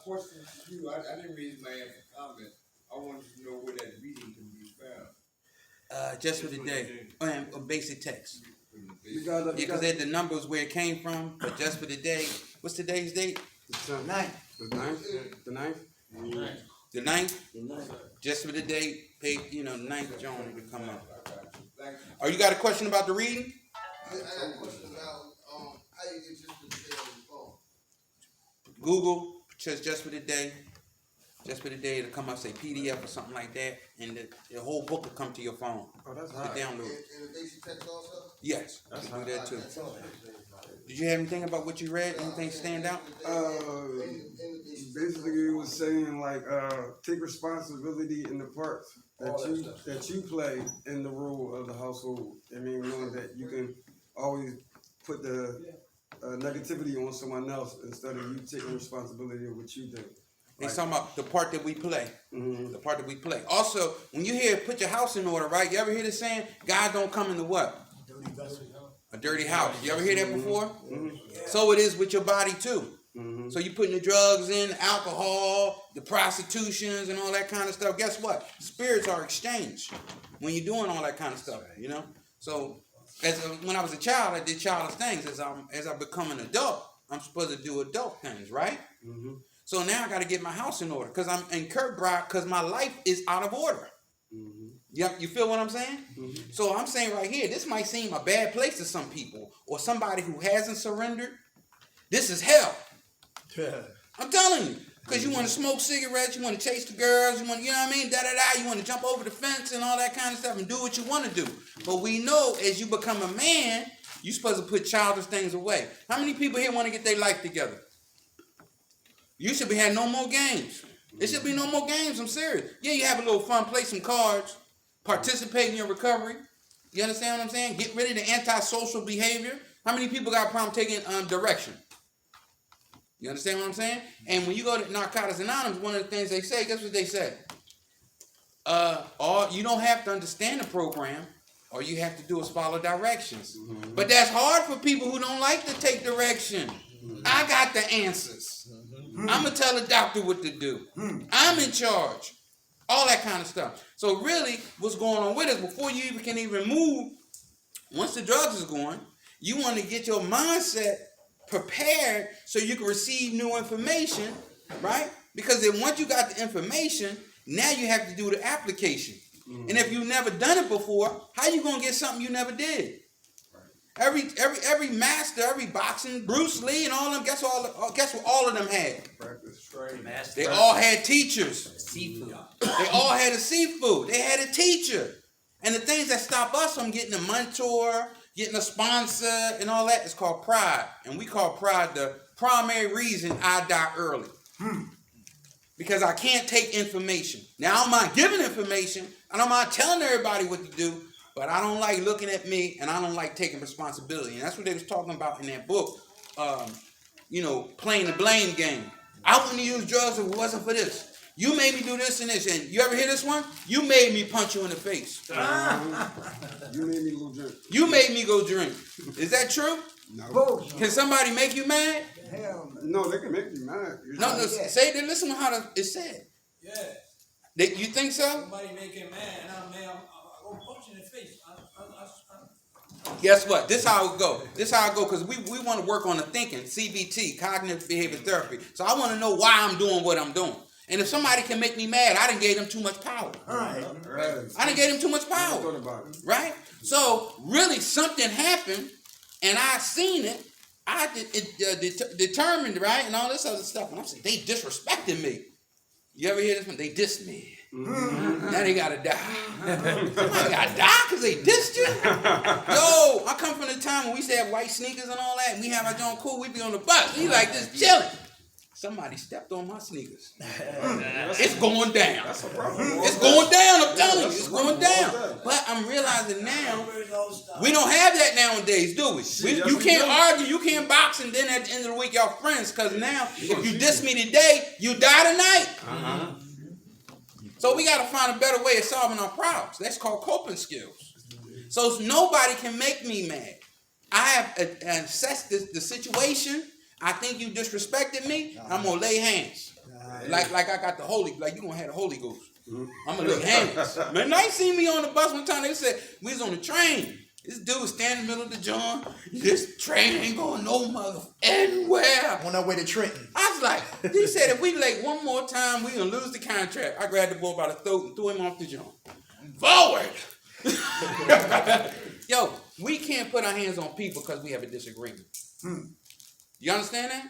question to you, I didn't read my comment. I wanted to know where that reading can be found. Just for the day. Basic text. Yeah, Because they had the numbers where it came from, but just for the day. What's today's date? The ninth. The ninth? The 9th? Just for the day, pay, 9th John to come up. Oh, you got a question about the reading? I got a question about how you get just for the day on the phone. Google says just for the day. Just for the day, it'll come up, say PDF or something like that, and the whole book will come to your phone. Oh, that's to hot. download. And the basic text also? Yes, you That's can do that too. That's all. Did you have anything about what you read? Anything stand out? Basically, it was saying like take responsibility in the parts that you play in the role of the household. I mean, knowing that you can always put the negativity on someone else instead of you taking responsibility of what you do. He's talking about the part that we play. Mm-hmm. The part that we play. Also, when you hear put your house in order, right? You ever hear this saying, God don't come into what? A dirty house. You ever hear that before? Mm-hmm. So it is with your body too. Mm-hmm. So you putting the drugs in, alcohol, the prostitutions and all that kind of stuff. Guess what? Spirits are exchanged when you're doing all that kind of stuff, So when I was a child, I did childish things. As I become an adult, I'm supposed to do adult things, right? Mm-hmm. So now I got to get my house in order because I'm in Kirkbride because my life is out of order. Mm-hmm. Yep, you feel what I'm saying? Mm-hmm. So I'm saying right here, this might seem a bad place to some people or somebody who hasn't surrendered. This is hell. I'm telling you. Because you want to smoke cigarettes, you want to chase the girls, you want, you want to jump over the fence and all that kind of stuff and do what you want to do. But we know as you become a man, you're supposed to put childish things away. How many people here want to get their life together? You should be having no more games. There should be no more games. I'm serious. Yeah, you have a little fun, play some cards, participate in your recovery. You understand what I'm saying? Get rid of the antisocial behavior. How many people got a problem taking direction? You understand what I'm saying? And when you go to Narcotics Anonymous, one of the things they say, guess what they say? You don't have to understand the program. All you have to do is follow directions. Mm-hmm. But that's hard for people who don't like to take direction. Mm-hmm. I got the answers. Mm-hmm. I'm going to tell the doctor what to do. Mm-hmm. I'm in charge. All that kind of stuff. So really, what's going on with us, before you can even move, once the drugs is going, you want to get your mindset prepared so you can receive new information, right? Because then once you got the information, now you have to do the application. Mm-hmm. And if you've never done it before, how you gonna get something you never did? Right. Every master, every boxing, Bruce Lee and all of them, guess what all of them had? They all had teachers. Seafood. They all had a seafood. They had a teacher. And the things that stop us from getting a mentor, getting a sponsor, and all that is called pride. And we call pride the primary reason I die early. Because I can't take information. Now, I don't mind giving information. I don't mind telling everybody what to do. But I don't like looking at me, and I don't like taking responsibility. And that's what they was talking about in that book, playing the blame game. I wouldn't use drugs if it wasn't for this. You made me do this and this. And you ever hear this one? You made me punch you in the face. You made me go drink. You made me go drink. Is that true? No. Can somebody make you mad? Hell no, they can make you mad. No, say that. Listen to how it's said. Yeah. You think so? Somebody make him mad, and I'm mad. I'm going to punch you in the face. Guess what? This how it go. Because we want to work on the thinking, CBT, cognitive behavior therapy. So I want to know why I'm doing what I'm doing. And if somebody can make me mad, I done gave them too much power. Right. I done gave them too much power. Right? So really something happened, and I seen it. I determined, right, and all this other stuff. And I'm saying, they disrespected me. You ever hear this one? They dissed me. Mm-hmm. Now they gotta die. Somebody gotta die because they dissed you? Yo, I come from the time when we used to have white sneakers and all that, and we have our John Cool, we be on the bus. We like this chilling. Somebody stepped on my sneakers. It's going down. That's a problem. It's going down, I'm telling you. It's going down. But I'm realizing now, we don't have that nowadays, do we? You can't argue, you can't box, and then at the end of the week, y'all friends. Because now, if you diss me today, you die tonight. Uh-huh. So we got to find a better way of solving our problems. That's called coping skills. So nobody can make me mad. I have assessed the situation. I think you disrespected me. I'm going to lay hands. Like I got the like you gonna have the Holy Ghost. I'm gonna lay hands. Man, they seen me on the bus one time. They said we was on the train. This dude was standing in the middle of the joint. This train ain't going no mother anywhere. On our way to Trenton. I was like, he said if we late one more time, we gonna lose the contract. I grabbed the boy by the throat and threw him off the joint. Forward. Yo, we can't put our hands on people because we have a disagreement. You understand that?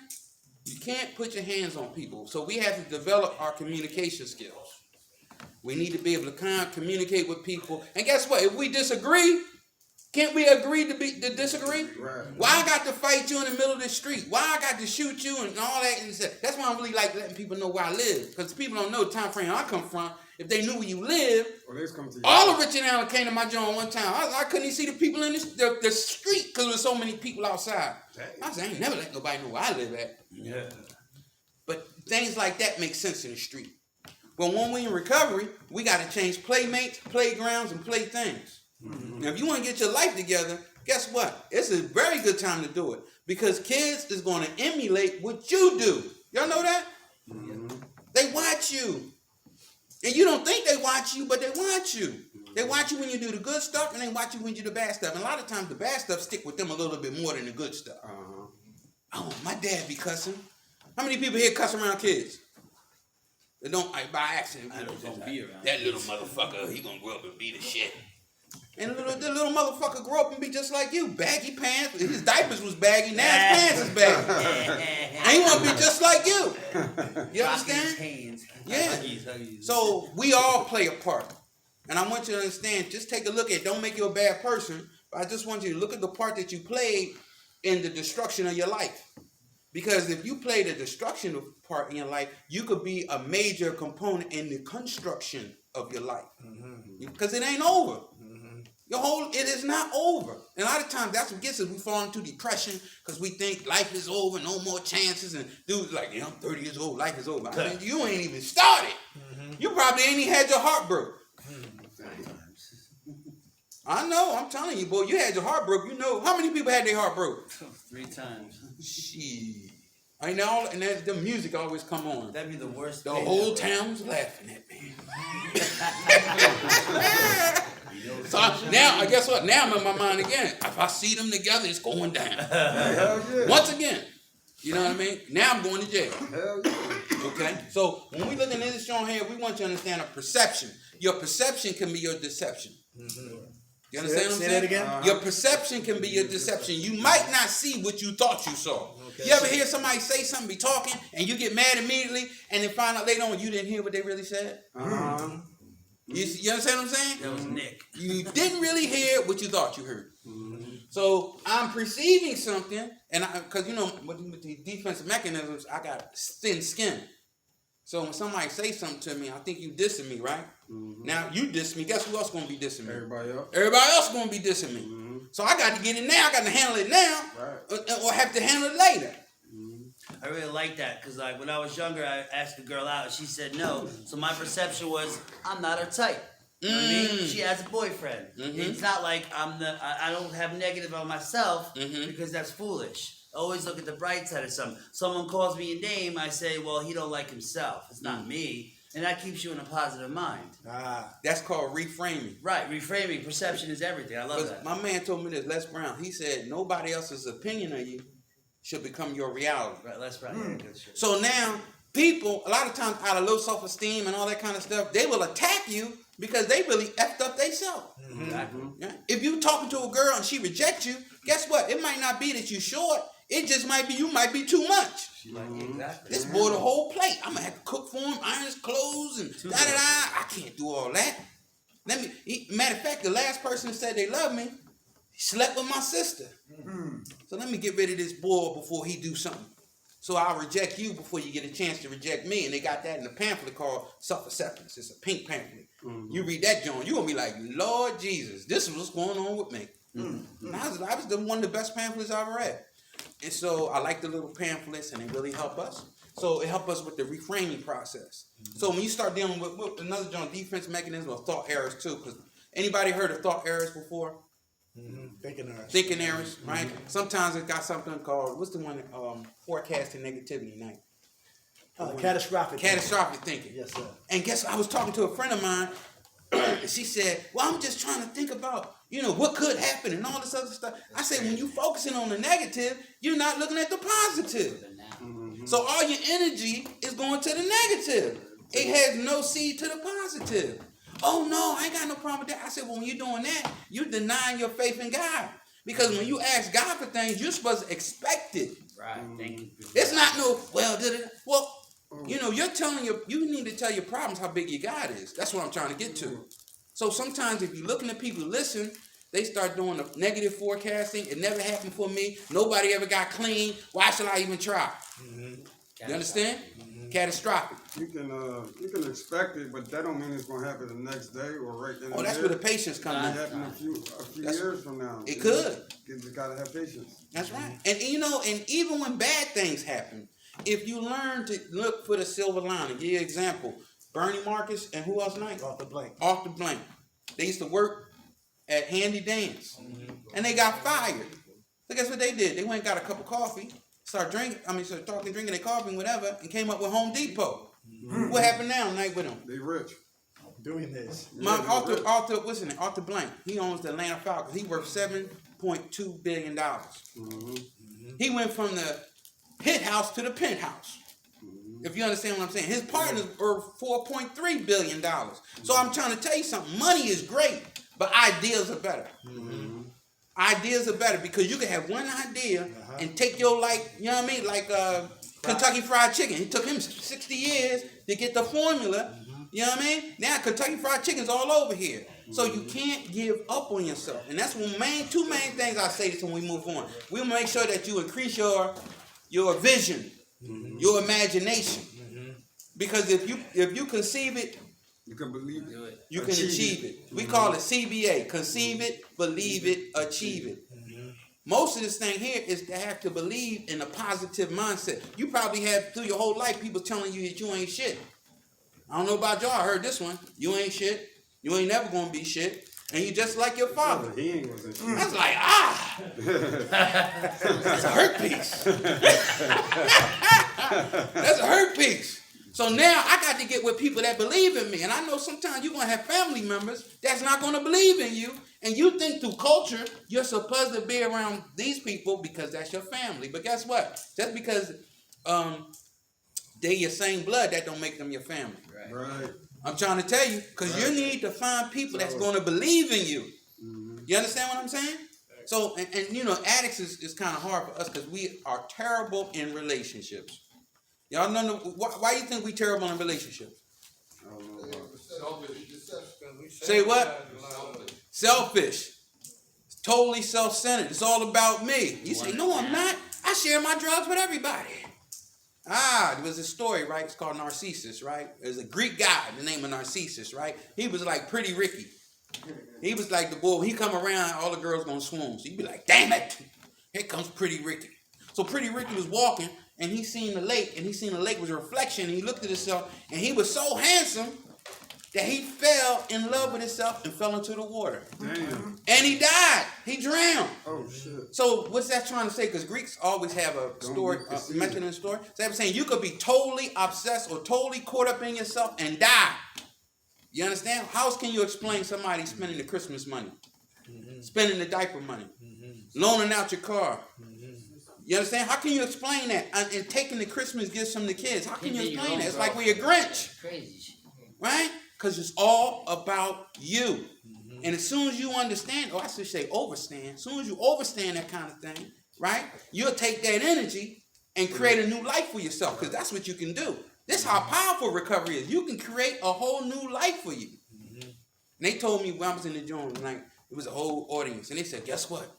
You can't put your hands on people. So we have to develop our communication skills. We need to be able to communicate with people. And guess what? If we disagree, can't we agree to disagree? Right. Why I got to fight you in the middle of the street? Why I got to shoot you and all that? And that's why I really like letting people know where I live. Because people don't know the time frame I come from. If they knew where you live, all of Richard Allen came to my joint one time. I couldn't even see the people in the street because there were so many people outside. I said, I ain't never let nobody know where I live at. Yeah. But things like that make sense in the street. But when we in recovery, we got to change playmates, playgrounds, and play things. Now, if you want to get your life together, guess what? It's a very good time to do it because kids is going to emulate what you do. Y'all know that? They watch you. And you don't think they watch you, but they watch you. They watch you when you do the good stuff, and they watch you when you do the bad stuff. And a lot of times, the bad stuff stick with them a little bit more than the good stuff. Oh, my dad be cussing. How many people here cuss around kids? They don't, by accident. I don't be around. That little motherfucker, he gonna grow up and be the shit. And the little motherfucker grow up and be just like you. Baggy pants. His diapers was baggy. Now his pants is baggy. And he want to be just like you. You understand? Yeah. So we all play a part. And I want you to understand, just take a look at it. Don't make you a bad person. But I just want you to look at the part that you played in the destruction of your life. Because if you play the destruction part in your life, you could be a major component in the construction of your life. Because it ain't over. It is not over. And a lot of times that's what gets us. We fall into depression because we think life is over, no more chances. And dudes like, I'm 30 years old, life is over. I mean, you ain't even started. You probably ain't even had your heart broke. I know, I'm telling you, boy, you had your heart broke. You know, how many people had their heart broke? 3 times. Shit. And the music always come on. That'd be the worst. The whole town was laughing at me. So now, I guess what? Now I'm in my mind again. If I see them together, it's going down. Once again. You know what I mean? Now I'm going to jail. Okay? So when we look at this show here, we want you to understand a perception. Your perception can be your deception. You understand what I'm saying? Say that again? Your perception can be your deception. You might not see what you thought you saw. You ever hear somebody say something, be talking, and you get mad immediately, and then find out later on you didn't hear what they really said? You understand what I'm saying? That was Nick. You didn't really hear what you thought you heard. So I'm perceiving something, and because with the defensive mechanisms, I got thin skin. So when somebody say something to me, I think you dissing me, right? Now you diss me. Guess who else gonna be dissing me? Everybody else. Everybody else gonna be dissing me. So I got to get it now. I got to handle it now, or have to handle it later. I really like that because, like, when I was younger, I asked a girl out and she said no. So my perception was I'm not her type. You know what I mean? She has a boyfriend. It's not like I don't have negative on myself because that's foolish. Always look at the bright side of something. Someone calls me a name, I say, well, he don't like himself. It's not me. And that keeps you in a positive mind. That's called reframing. Right, reframing. Perception is everything. I love that. My man told me this, Les Brown. He said, nobody else's opinion of you should become your reality. Right, Les Brown. Yeah, good shit. So now, people, a lot of times out of low self-esteem and all that kind of stuff, they will attack you because they really effed up themselves. Exactly. Yeah? If you talking to a girl and she rejects you, guess what? It might not be that you short. It just might be you might be too much. Exactly. This boy the whole plate. I'm gonna have to cook for him, iron his clothes, and I can't do all that. Matter of fact, the last person that said they love me, he slept with my sister. So let me get rid of this boy before he do something. So I'll reject you before you get a chance to reject me. And they got that in a pamphlet called Self-Acceptance. It's a pink pamphlet. You read that, John, you're gonna be like, Lord Jesus, this is what's going on with me. And I was one of the best pamphlets I ever read. And so I like the little pamphlets, and they really help us. So it helps us with the reframing process. So when you start dealing with another John defense mechanism of thought errors too, because anybody heard of thought errors before? Thinking errors, right? Sometimes it's got something called, what's the one, forecasting negativity night. Catastrophic. Catastrophic thinking. Yes, sir. And guess what? I was talking to a friend of mine, and she said, well, I'm just trying to think about, what could happen and all this other stuff. I said, when you focusing on the negative, you're not looking at the positive. So all your energy is going to the negative. It has no seed to the positive. Oh, no, I ain't got no problem with that. I said, well, when you're doing that, you're denying your faith in God. Because when you ask God for things, you're supposed to expect it. Right. Thank you. It's not no, you're telling you need to tell your problems how big your God is. That's what I'm trying to get to. So sometimes if you're looking at people listen, they start doing a negative forecasting. It never happened for me. Nobody ever got clean. Why should I even try? You understand? Catastrophic. You can expect it, but that don't mean it's gonna happen the next day or right then. That's where the patience It comes might in. happen a few years from now. It could. You just gotta have patience. That's right. And and even when bad things happen, if you learn to look for the silver lining, give you an example. Bernie Marcus and who else night? Off the blank. Off the blank. They used to work at Handy Dan's. And they got fired. So guess what they did? They went and got a cup of coffee, started drinking their coffee and whatever, and came up with Home Depot. What happened now night with them? They rich. Doing this. Arthur Blank, he owns the Atlanta Falcons. He worth $7.2 billion. He went from the hit house to the penthouse. If you understand what I'm saying. His partners were $4.3 billion. So I'm trying to tell you something. Money is great, but ideas are better. Ideas are better because you can have one idea and take your like Kentucky Fried Chicken. It took him 60 years to get the formula. You know what I mean? Now Kentucky Fried Chicken's all over here. So you can't give up on yourself. And that's two main things I say when we move on. We'll make sure that you increase your vision, your imagination. Because if you conceive it, you can believe it. You can achieve it. We call it CBA. Conceive it, believe it, achieve it. Most of this thing here is to have to believe in a positive mindset. You probably have through your whole life people telling you that you ain't shit. I don't know about y'all. I heard this one. You ain't shit. You ain't never gonna be shit. And you just like your father. He ain't wasn't shit. That's like, that's a hurt piece. That's a hurt piece. So now I got to get with people that believe in me. And I know sometimes you're going to have family members that's not going to believe in you. And you think through culture, you're supposed to be around these people because that's your family. But guess what? Just because they your same blood, that don't make them your family. Right. I'm trying to tell you, because you need to find people that's going to believe in you. You understand what I'm saying? So, and addicts is kind of hard for us because we are terrible in relationships. Y'all know why you think we terrible in relationships? Say what? Selfish. Totally self-centered. It's all about me. You say, no, I'm not. I share my drugs with everybody. There was a story, right? It's called Narcissus, right? There's a Greek guy, the name of Narcissus, right? He was like Pretty Ricky. He was like the boy, when he come around, all the girls gonna swoon. So he'd be like, damn it, here comes Pretty Ricky. So Pretty Ricky was walking, and he seen the lake, and he seen the lake was a reflection, and he looked at himself, and he was so handsome that he fell in love with himself and fell into the water. Damn. And he died. He drowned. Oh, shit. So what's that trying to say? Because Greeks always have a story, mention in the story. So they're saying you could be totally obsessed or totally caught up in yourself and die. You understand? How else can you explain somebody spending the Christmas money? Spending the diaper money? Loaning out your car? You understand? How can you explain that? And taking the Christmas gifts from the kids. How can you explain that? It's like we're a Grinch. Crazy. Right? Because it's all about you. And as soon as you understand, or I should say overstand, as soon as you overstand that kind of thing, right? You'll take that energy and create a new life for yourself, because that's what you can do. This is how powerful recovery is. You can create a whole new life for you. And they told me when I was in the joint, like, it was a whole audience, and they said, guess what?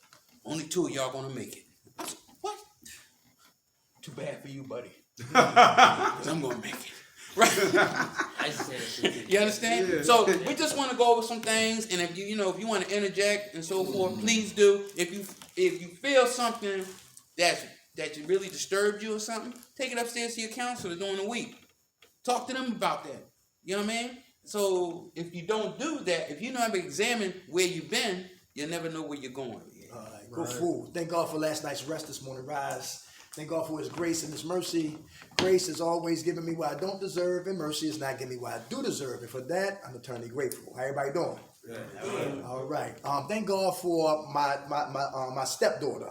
Only 2 of y'all gonna make it. I said, what? Too bad for you, buddy. Because I'm gonna make it. Right? I say that. You understand? Yeah. So we just want to go over some things, and if you want to interject and so forth, please do. If you feel something that really disturbed you or something, take it upstairs to your counselor during the week. Talk to them about that. You know what I mean? So if you don't do that, if you don't examine where you've been, you'll never know where you're going. All right, good food. Thank God for last night's rest this morning. Rise Thank God for his grace and his mercy. Grace is always giving me what I don't deserve, and mercy is not giving me what I do deserve. And for that, I'm eternally grateful. How everybody doing? Yeah. All right. Thank God for my stepdaughter.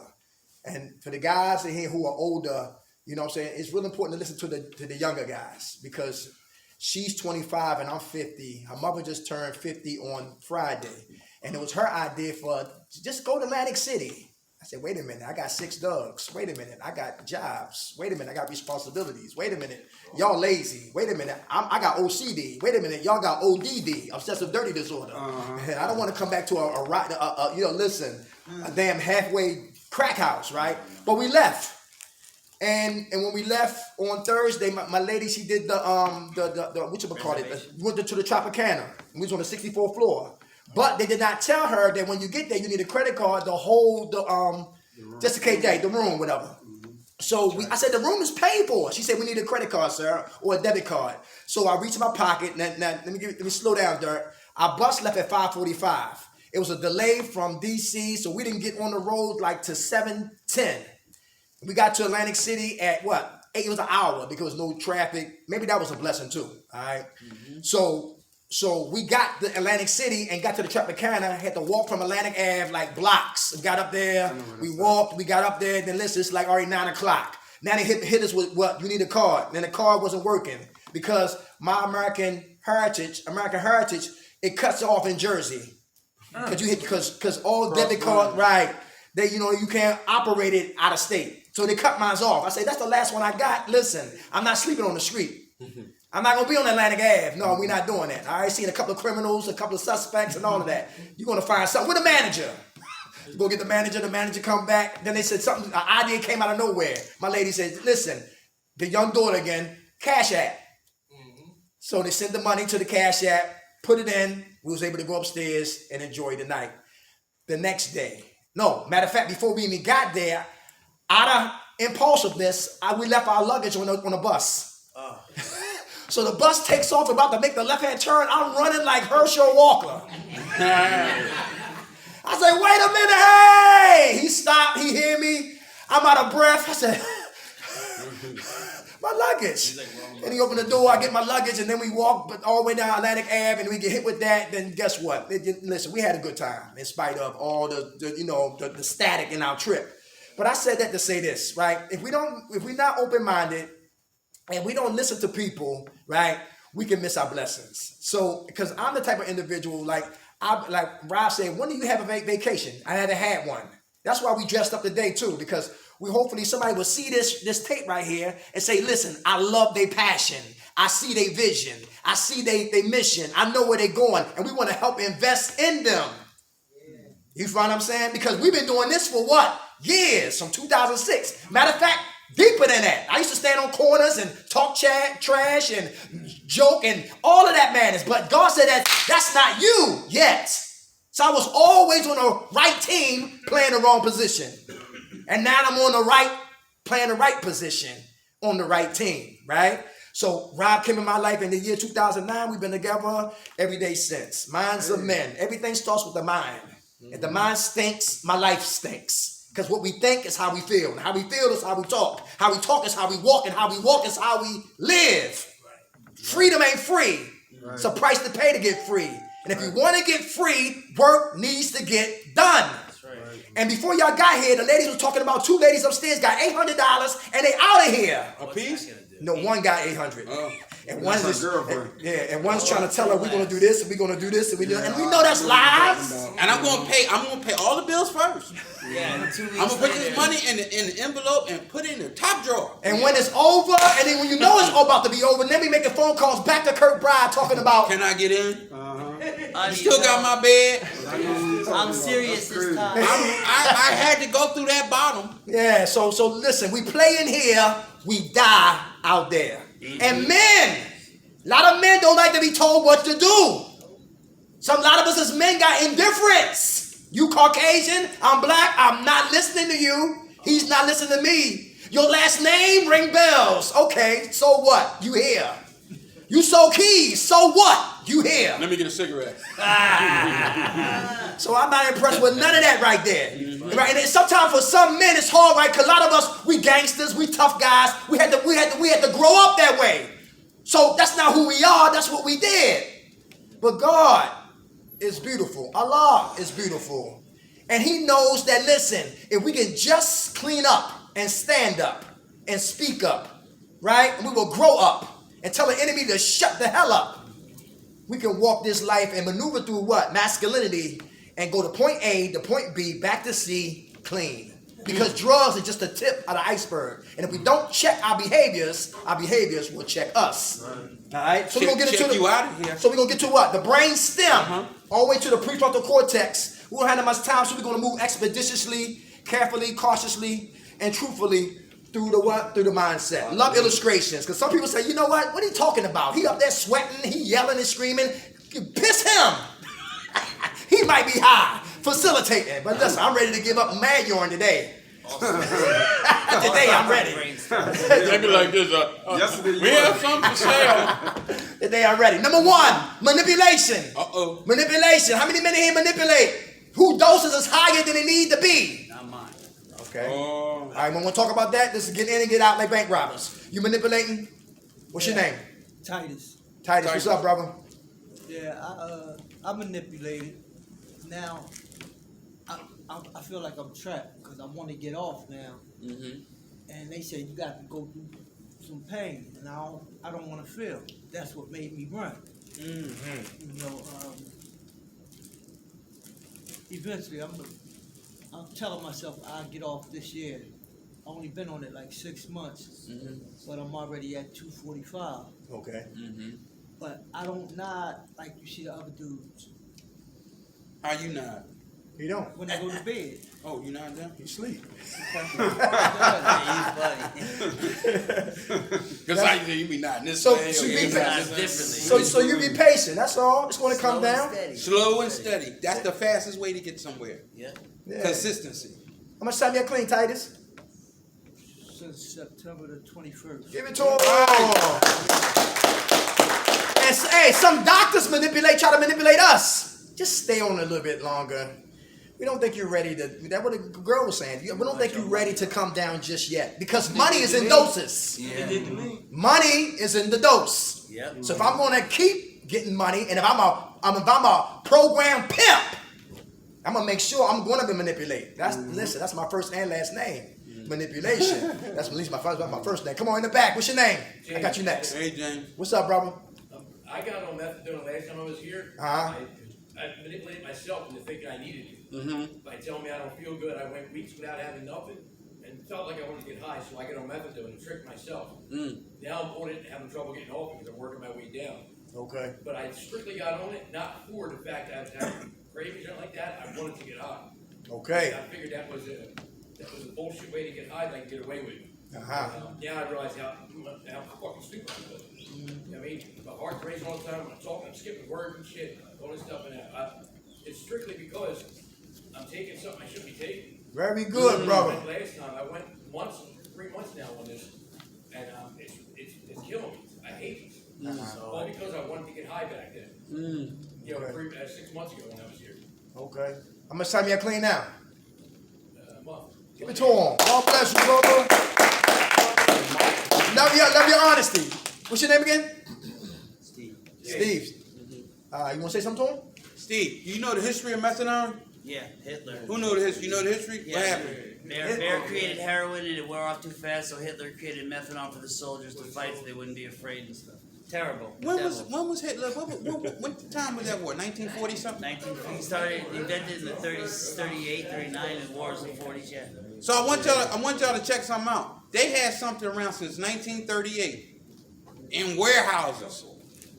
And for the guys in here who are older, you know what I'm saying, it's really important to listen to the younger guys, because she's 25 and I'm 50. Her mother just turned 50 on Friday. And it was her idea for just go to Atlantic City. I said, wait a minute, I got 6 dogs. Wait a minute, I got jobs. Wait a minute, I got responsibilities. Wait a minute, y'all lazy. Wait a minute, I got OCD. Wait a minute, y'all got ODD, obsessive dirty disorder. And I don't want to come back to a damn halfway crack house, right? But we left. And when we left on Thursday, my lady, she did the we went to the Tropicana. We was on the 64th floor. But they did not tell her that when you get there, you need a credit card to hold just in case the room, whatever. So I said, the room is paid for. She said, we need a credit card, sir, or a debit card. So I reached in my pocket. Now let me slow down, Dirt. Our bus left at 5:45. It was a delay from DC, so we didn't get on the road like to 7:10. We got to Atlantic City at what? 8. It was an hour because no traffic. Maybe that was a blessing too. All right. So we got to Atlantic City and got to the Tropicana. Had to walk from Atlantic Ave like blocks. Got up there. We walked. We got up there. Then listen, it's like already 9 o'clock. Now they hit us with what? You need a card. Then the card wasn't working because my American heritage, it cuts off in Jersey. Because all debit card, right? They, you can't operate it out of state. So they cut mine off. I say, that's the last one I got. Listen, I'm not sleeping on the street. I'm not going to be on Atlantic Ave. No, we're not doing that. I already seen a couple of criminals, a couple of suspects, and all of that. You're going to find something with a manager. You go get the manager come back. Then they said something, an idea came out of nowhere. My lady said, listen, the young daughter again, Cash App. So they sent the money to the Cash App, put it in. We was able to go upstairs and enjoy the night. The next day. No, matter of fact, before we even got there, out of impulsiveness, we left our luggage on a bus. So the bus takes off, about to make the left-hand turn. I'm running like Herschel Walker. I said, wait a minute, hey! He stopped, he hear me. I'm out of breath. I said, my luggage. And he opened the door, I get my luggage, and then we walk all the way down Atlantic Ave, and we get hit with that. Then guess what? Listen, we had a good time in spite of all the static in our trip. But I said that to say this, right? If we're not open-minded and we don't listen to people, right, we can miss our blessings. So, because I'm the type of individual, like Rob said, when do you have a vacation? I haven't had one. That's why we dressed up today too, because hopefully somebody will see this tape right here and say, listen, I love their passion. I see their vision. I see their mission. I know where they're going, and we want to help invest in them. Yeah. You find what I'm saying? Because we've been doing this for what? Years, from 2006. Matter of fact, deeper than that. I used to stand on corners and talk trash and joke and all of that madness. But God said that's not you yet. So I was always on the right team playing the wrong position. And now I'm on the right, playing the right position on the right team, right? So Rob came in my life in the year 2009. We've been together every day since. Minds of men. Everything starts with the mind. If the mind stinks, my life stinks. Because what we think is how we feel. And how we feel is how we talk. How we talk is how we walk. And how we walk is how we live. Freedom ain't free. It's a price to pay to get free. And if you want to get free, work needs to get done. And before y'all got here, the ladies were talking about 2 ladies upstairs got $800 and they out of here. A piece? No, one got $800. And one's and one's trying to tell her we're gonna do this and we're gonna do this and we know that's lies. And I'm gonna pay all the bills first. Yeah, I'm gonna put this money in the envelope and put it in the top drawer. And when it's over, and then when you know it's about to be over, then we making phone calls back to Kirkbride talking about, can I get in? You still got my bed. I'm serious this time. I had to go through that bottom. Yeah, so listen, we play in here, we die out there. And men, a lot of men don't like to be told what to do. A lot of us as men got indifference. You Caucasian, I'm black, I'm not listening to you. He's not listening to me. Your last name ring bells. Okay, so what? You here. You sold keys, so what? You here. Let me get a cigarette. So I'm not impressed with none of that right there. Right? And then sometimes for some men it's hard, right? Because a lot of us, we gangsters, we tough guys. We had to grow up that way. So that's not who we are. That's what we did. But God is beautiful. Allah is beautiful. And he knows that, listen, if we can just clean up and stand up and speak up, right? And we will grow up and tell the enemy to shut the hell up. We can walk this life and maneuver through what? Masculinity and go to point A to point B, back to C, clean. Because drugs are just the tip of the iceberg. And if we don't check our behaviors will check us. All right? So we're going to get into you out of here. So we're going to get to what? The brain stem, all the way to the prefrontal cortex. We don't have that much time, so we're going to move expeditiously, carefully, cautiously, and truthfully through the what? Through the mindset. Love illustrations. Because some people say, you know what? What are you talking about? He up there sweating, he yelling and screaming. Piss him. He might be high, facilitating. But listen, I'm ready to give up mad yarn today. Today I'm ready. They be like this. We have something to say. Today I'm ready. Number one, manipulation. Manipulation. How many men here manipulate? Who doses is higher than they need to be? Not mine. Okay. All right, when we talk about that, this is get in and get out like bank robbers. You manipulating? What's your name? Titus. Titus. What's up, brother? Yeah, I manipulated. Now, I feel like I'm trapped because I want to get off now. And they say you got to go through some pain, and I don't want to feel. That's what made me run. You know, eventually I'm telling myself I'll get off this year. I only been on it like 6 months, but I'm already at 245. Okay. But I don't nod like you see the other dudes How you nod? You don't. when they go to bed. Oh, you nod down? You sleep. Because I say you be nodding this So- way. so or you you be be nodding Nods this differently. So you be patient. That's all. It's going to come down. Slow and steady. That's the fastest way to get somewhere. Yeah. Yeah. Consistency. How much time you clean, Titus? Since September the 21st. Give it to him. And hey, some doctors try to manipulate us. Just stay on a little bit longer. We don't think you're ready to. That's what the girl was saying. We don't think you're ready to come down just yet because money is in doses. Money is in the dose. Yep. So if I'm going to keep getting money, and if I'm a program pimp, I'm gonna make sure I'm going to be manipulated. Listen. That's my first and last name. Manipulation. That's at least my first name. Come on in the back. What's your name? I got you next. Hey, James. What's up, brother? I got on methadone last time I was here. Uh-huh. I manipulated myself into thinking I needed it. By telling me I don't feel good, I went weeks without having nothing and felt like I wanted to get high, so I got on methadone and tricked myself. Now I'm on it and having trouble getting off because I'm working my way down. Okay. But I strictly got on it, not for the fact that I was having cravings or anything like that. I wanted to get high. Okay. I figured that was a bullshit way to get high that I could get away with. Uh-huh. Now I realize how fucking stupid I was. I mean, my heart's racing all the time. When I'm talking, I'm skipping words and shit, all this stuff. And it's strictly because I'm taking something I shouldn't be taking. Very good, brother. Last time I went 3 months now on this, and it's killing me. I hate it. All because I wanted to get high back then. You know, 6 months ago when I was here. Okay. How much time you clean now? A month. Give it to him. God bless you, brother. Love your honesty. What's your name again? Steve. Steve. You want to say something to him? Steve, you know the history of methadone? Yeah, Hitler. Who know the history? You know the history? Yeah. What happened? Bear created heroin and it wore off too fast, so Hitler created methadone for the soldiers to fight so they wouldn't be afraid and stuff. Terrible. When was Hitler? What time was that war? 1940 something? He invented in the 30s, 38, 39, and wars in the 40s, yeah. So I want y'all to check something out. They had something around since 1938 in warehouses.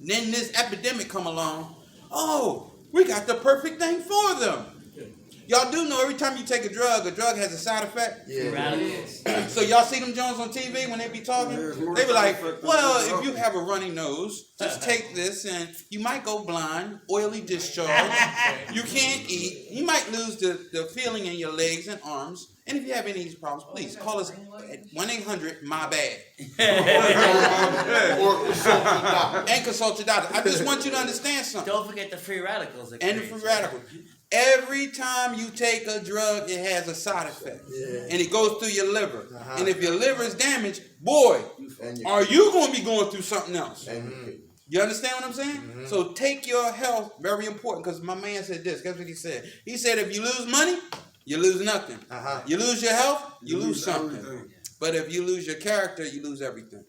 Then this epidemic come along. Oh, we got the perfect thing for them. Y'all do know every time you take a drug has a side effect? Yeah. So y'all see them Jones on TV when they be talking? They be like, well, if you have a runny nose, just take this and you might go blind, oily discharge, you can't eat, you might lose the feeling in your legs and arms, And if you have any of these problems, please call us at 1-800-MY-BAD. And consult your doctor. I just want you to understand something. Don't forget the free radicals. And the free radicals. Every time you take a drug, it has a side effect. And it goes through your liver. And if your liver is damaged, boy, are you going to be going through something else. You understand what I'm saying? So take your health, very important, because my man said this. Guess what he said? He said if you lose money, you lose nothing. You lose your health, you lose something. Everything. But if you lose your character, you lose everything.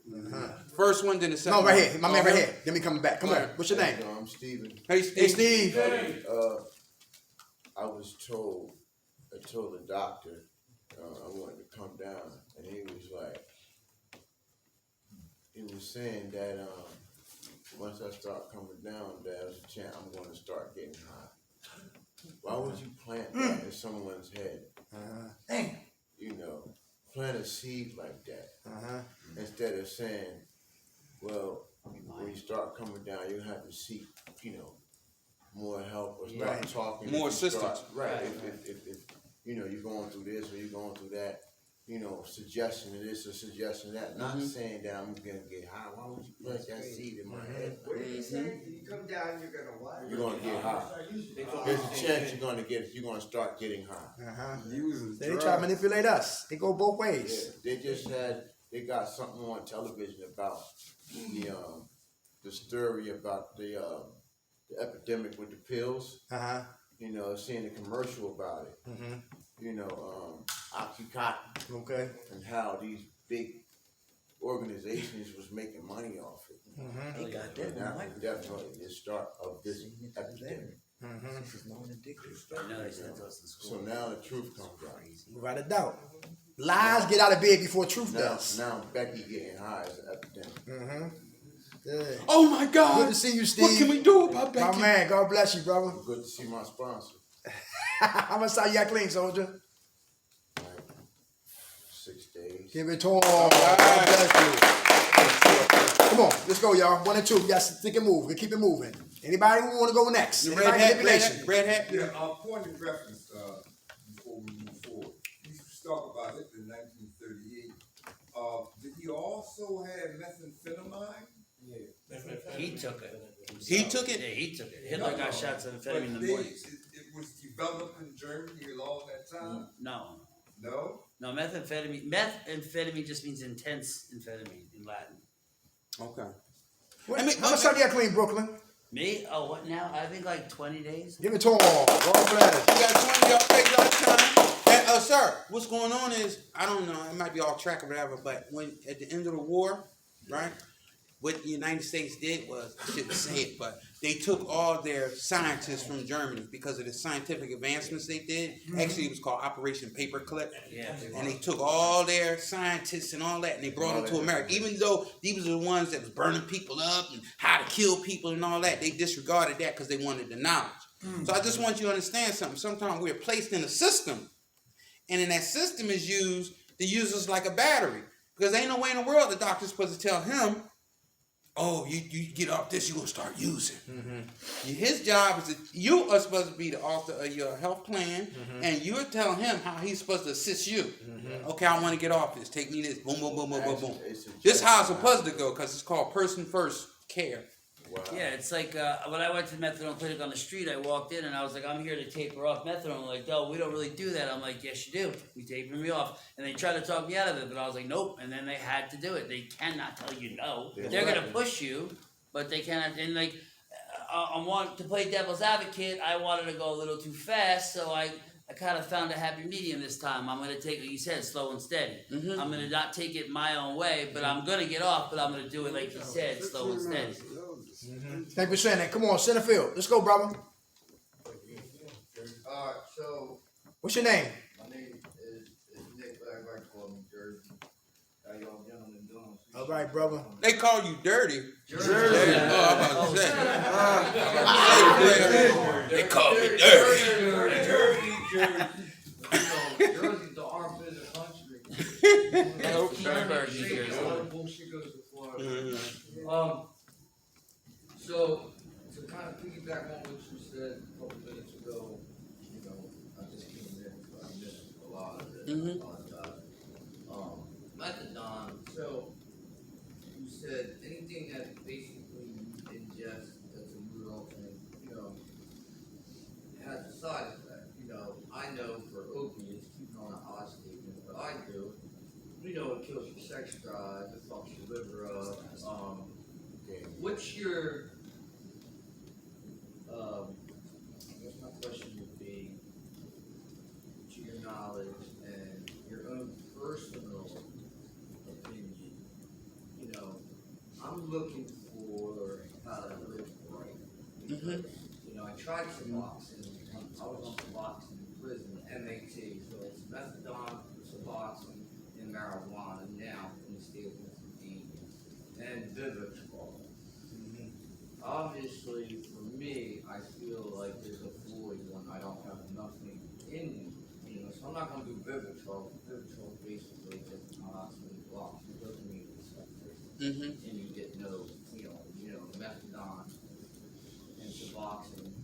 First one, then the second. No, right here. My man right here. Then we coming back. Come on. What's your name? I'm Steven. Hey, Steve. I was told, I told the doctor I wanted to come down, and he was saying that once I start coming down, there's a chance I'm going to start getting high. Why would you plant that in someone's head? You know, plant a seed like that instead of saying, well, when you start coming down, you have to seek, you know, more help or start talking. More assistance. If you know, you're going through this or you're going through that, you know, suggestion of this or suggestion of that. Not saying that I'm gonna get high. Why would you plant that seed in my head? What did he say? You come down, you're gonna what? You're gonna get high. There's a chance you're gonna start getting high. They try to manipulate us. They go both ways. Yeah, they got something on television about the story about the epidemic with the pills. You know, seeing the commercial about it. You know, Oxycontin. Okay. And how these big organizations was making money off it. They got that. And that was definitely the start of this epidemic. So now the truth comes out. Without a doubt. Lies get out of bed before truth does. Now Becky getting high is an epidemic. Good. Oh my God. Good to see you, Steve. What can we do about Becky? My man, God bless you, brother. Good to see my sponsor. How much time you got clean, soldier? 6 days. Give it to him. God bless you. Come on, let's go, y'all. 1 and 2. We got to stick and move. We keep it moving. Anybody who want to go next? The Anybody red hat. Yeah, point of reference before we move forward. We used to talk about it in 1938. Did he also have methamphetamine? He took it. He took it? Yeah, he took it. Hitler got shots of amphetamine in the morning. It was developed in Germany all that time? No. No? No, methamphetamine just means intense amphetamine in Latin. Okay. How much time you got clean, Brooklyn? Me? Oh, what now? I think like 20 days. Give it to him. God bless. You got 20, y'all take y'all time. And, sir, what's going on is, I don't know, it might be off track or whatever, but when at the end of the war, right, what the United States did was, I shouldn't say it, but they took all their scientists from Germany because of the scientific advancements they did. Actually, it was called Operation Paperclip. Yeah. And they took all their scientists and all that, and they brought them to America. Even though these were the ones that was burning people up and how to kill people and all that, they disregarded that because they wanted the knowledge. So I just want you to understand something. Sometimes we're placed in a system, and in that system is used to use us like a battery. Because ain't no way in the world the doctor's supposed to tell him, oh, you get off this, you're going to start using. His job is you are supposed to be the author of your health plan, and you're telling him how he's supposed to assist you. Okay, I want to get off this. Take me this. Boom, boom, boom, boom, boom, boom. This is how it's supposed to go because it's called person first care. Wow. Yeah, it's like when I went to the methadone clinic on the street, I walked in and I was like, I'm here to taper off methadone. Like, no, we don't really do that. I'm like, yes, you do. We taper me off. And they tried to talk me out of it, but I was like, nope. And then they had to do it. They cannot tell you no. They're going to push you, but they cannot. And like, I want to play devil's advocate. I wanted to go a little too fast, so I kind of found a happy medium this time. I'm going to take, like you said, slow and steady. I'm going to not take it my own way, but I'm going to get off, but I'm going to do it like you said, slow and steady. Thank you for saying that. Come on, center field. Let's go, brother. So What's your name? my name is Nick, but everybody call me Jersey. How y'all gentlemen doing? All right, brother. They call you dirty. Jersey. Oh, I'm about to say. They call me dirty. Jersey's the armpit of the country. Jersey. A lot of bullshit goes to Florida. So to kind of piggyback on what you said a couple minutes ago, you know, I just came in, so I missed a lot of it. Mhm. I apologize. Methadone. So you said anything that basically you ingest that's a real thing, has a side effect. I know for opiates, keeping on a high statement, what I do, we know it kills your sex drive, it fucks your liver up. What's your, I guess my question would be, to your knowledge and your own personal opinion, I'm looking for how to live right. Because, I tried Suboxone. I was on Suboxone in prison, MAT, so it's methadone, Suboxone, and marijuana now in the state of Pennsylvania, and Vivitrol. Obviously, for me, I feel like there's a void when I don't have nothing in me, so I'm not going to do Vivitrol. Vivitrol basically just oxygen blocks. It doesn't mean it's and you get no, methadone and Suboxone.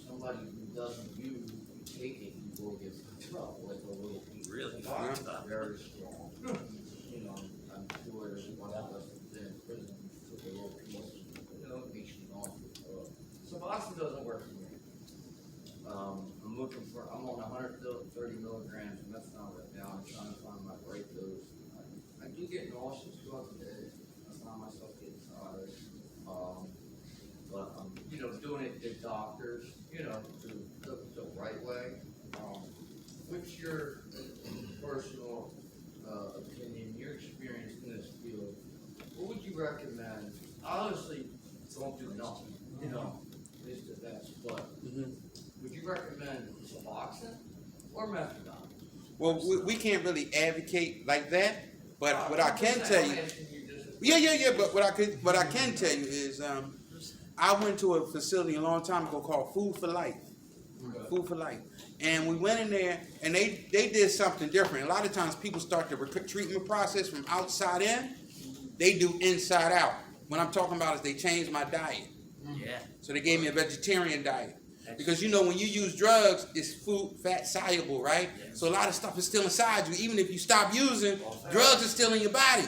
Somebody who doesn't use, you take it, you will get in trouble, like a little piece. Really? Suboxone, very strong. I'm sure there's one of us that's been in prison who took a little piece, it makes you nauseous. Suboxone doesn't work for me. I'm on 130 milligrams of methadone right now. I'm trying to find my right dose. I do get nauseous throughout the day. I find myself getting tired. But I'm, doing it to doctors, the right way. What's your personal opinion, your experience in this field? What would you recommend? Honestly, don't do nothing, is the best, but would you recommend Suboxone or methadone? Well, we can't really advocate like that, but what I can tell you, but what I can tell you is, I went to a facility a long time ago called Food for Life. Food for Life. And we went in there, and they did something different. A lot of times people start the treatment process from outside in. They do inside out. What I'm talking about is they changed my diet. Yeah. So they gave me a vegetarian diet. Because when you use drugs, it's food, fat soluble, right? So a lot of stuff is still inside you. Even if you stop using, drugs are still in your body.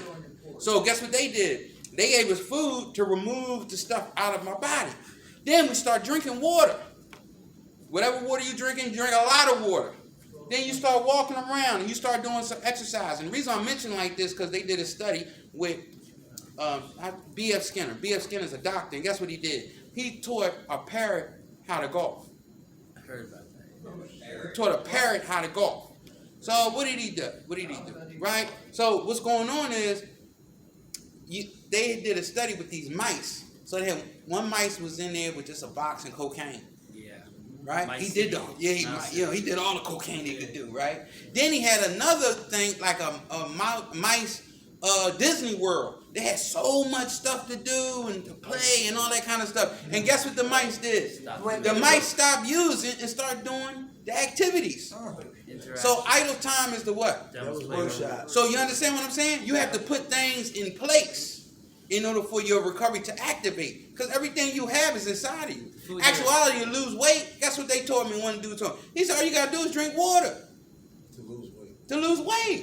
So guess what they did? They gave us food to remove the stuff out of my body. Then we start drinking water. Whatever water you drink a lot of water. Then you start walking around and you start doing some exercise. And the reason I mention like this because they did a study with B.F. Skinner. B.F. Skinner's a doctor, and guess what he did? He taught a parrot how to golf. I heard about that. He taught a parrot how to golf. So what did he do? Right? So what's going on is they did a study with these mice. So they had one mice was in there with just a box and cocaine. Yeah. Right? Mice He did he did all the cocaine he could do, right? Then he had another thing like a mice Disney World. They had so much stuff to do and to play and all that kind of stuff. And guess what the mice did? The mice stopped using and started doing the activities. So idle time is the what? So you understand what I'm saying? You have to put things in place in order for your recovery to activate. Because everything you have is inside of you. Actuality, you lose weight. Guess what they told me one dude told me? He said, all you got to do is drink water. To lose weight.